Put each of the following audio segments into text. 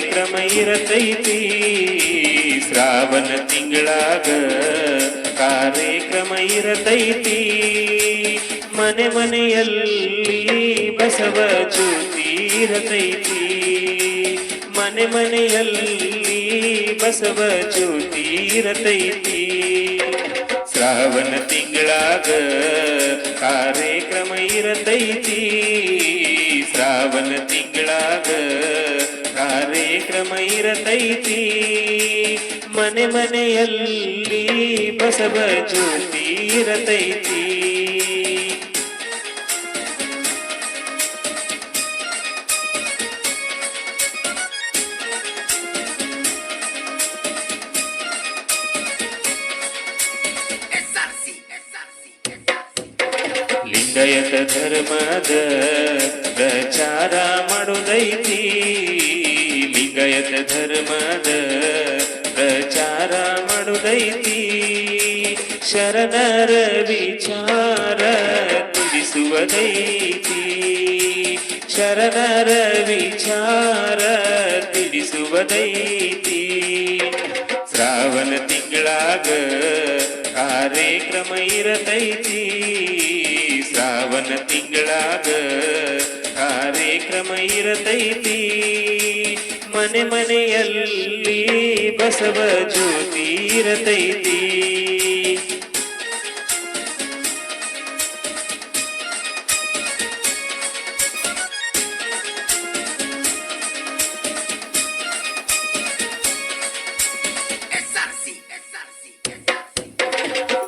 ಕಾರ್ಯಕ್ರಮ ಇರತೈತಿ ಶ್ರಾವಣ ತಿಂಗಳಾಗ ಕಾರ್ಯಕ್ರಮ ಇರತೈತಿ ಮನೆ ಮನೆಯಲ್ಲಿ ಬಸವ ಜ್ಯೋತಿ ಇರತೈತಿ ಮನೆ ಮನೆಯಲ್ಲಿ ಬಸವ ಜ್ಯೋತಿ ಇರತೈತಿ ಶ್ರಾವಣ ತಿಂಗಳಾಗ ಕಾರ್ಯಕ್ರಮ ಇರತೈತಿ ಶ್ರಾವಣ ತಿಂಗಳಾಗ ಕಾರ್ಯಕ್ರಮ ಇರತೈತಿ ಮನೆ ಮನೆಯಲ್ಲಿ ಬಸವ ಜ್ಯೋತಿ ಇರತೈತಿ ಲಿಂಗಾಯತ ಧರ್ಮದ ಪ್ರಚಾರ ಮಾಡುವುದೈತಿ ಲಿಂಗಾಯತ ಧರ್ಮದ ಪ್ರಚಾರ ಮಾಡುವುದೈತಿ ಶರಣರ ವಿಚಾರ ತಿಳಿಸುವುದೈತಿ ಶರಣರ ವಿಚಾರ ತಿಳಿಸುವುದೈತಿ ಶ್ರಾವಣ ತಿಂಗಳಾಗ ಕಾರ್ಯಕ್ರಮ ಇರತೈತಿ ಶ್ರಾವಣ ತಿಂಗಳಾಗ ಕಾರ್ಯಕ್ರಮ ಇರತೈತಿ ಮನೆ ಮನೆಯಲ್ಲಿ ಬಸವ ಜ್ಯೋತಿ ಇರತೈತಿ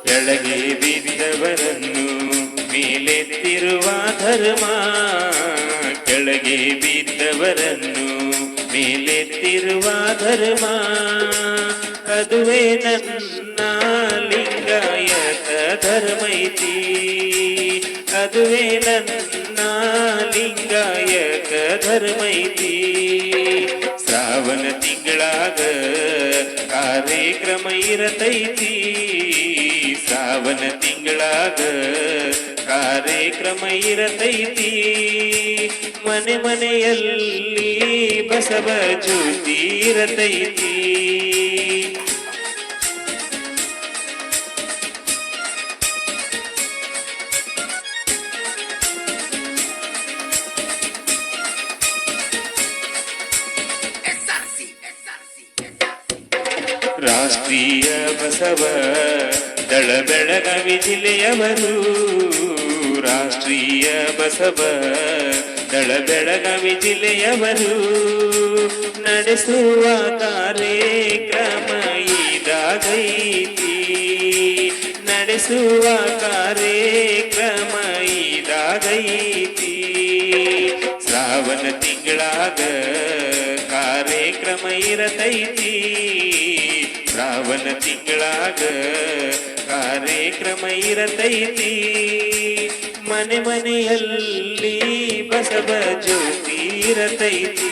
ಕೆಳಗೆ ಬಿದ್ದವರನ್ನು ಮೇಲೆತ್ತಿರುವ ಧರ್ಮ ಕೆಳಗೆ ಬಿದ್ದವರನ್ನು ಮೇಲೆತ್ತಿರುವ ಧರ್ಮ ಅದುವೇ ನನ್ನ ಲಿಂಗಾಯತ ಧರ್ಮೈತಿ ಅದುವೇ ನನ್ನ ಲಿಂಗಾಯತ ಧರ್ಮೈತಿ ಶ್ರಾವಣ ತಿಂಗಳಾಗ ಕಾರ್ಯಕ್ರಮ ಇರತೈತಿ ಶ್ರಾವಣ ತಿಂಗಳಾಗ ಕಾರ್ಯಕ್ರಮ ಇರತೈತಿ ಮನೆ ಮನೆಯಲ್ಲಿ ಬಸವ ಜ್ಯೋತಿ ಇರತೈತಿ ರಾಷ್ಟ್ರೀಯ ಬಸವ ದಳ ಬೆಳಗಾವಿ ಜಿಲ್ಲೆಯವರು ರಾಷ್ಟ್ರೀಯ ಬಸವ ದಳ ಬೆಳಗಾವಿ ಜಿಲ್ಲೆಯವರು ನಡೆಸುವ ಕಾರ್ಯಕ್ರಮ ಇದಾಗೈತಿ ನಡೆಸುವ ಕಾರ್ಯಕ್ರಮ ಇದಾಗೈತಿ ಶ್ರಾವಣ ತಿಂಗಳಾಗ ಕಾರ್ಯಕ್ರಮ ಇರತೈತಿ ಶ್ರಾವಣ ತಿಂಗಳಾಗ ಕಾರ್ಯಕ್ರಮ ಇರತೈತಿ ಮನೆ ಮನೆಯಲ್ಲಿ ಬಸವ ಜ್ಯೋತಿ ಇರತೈತಿ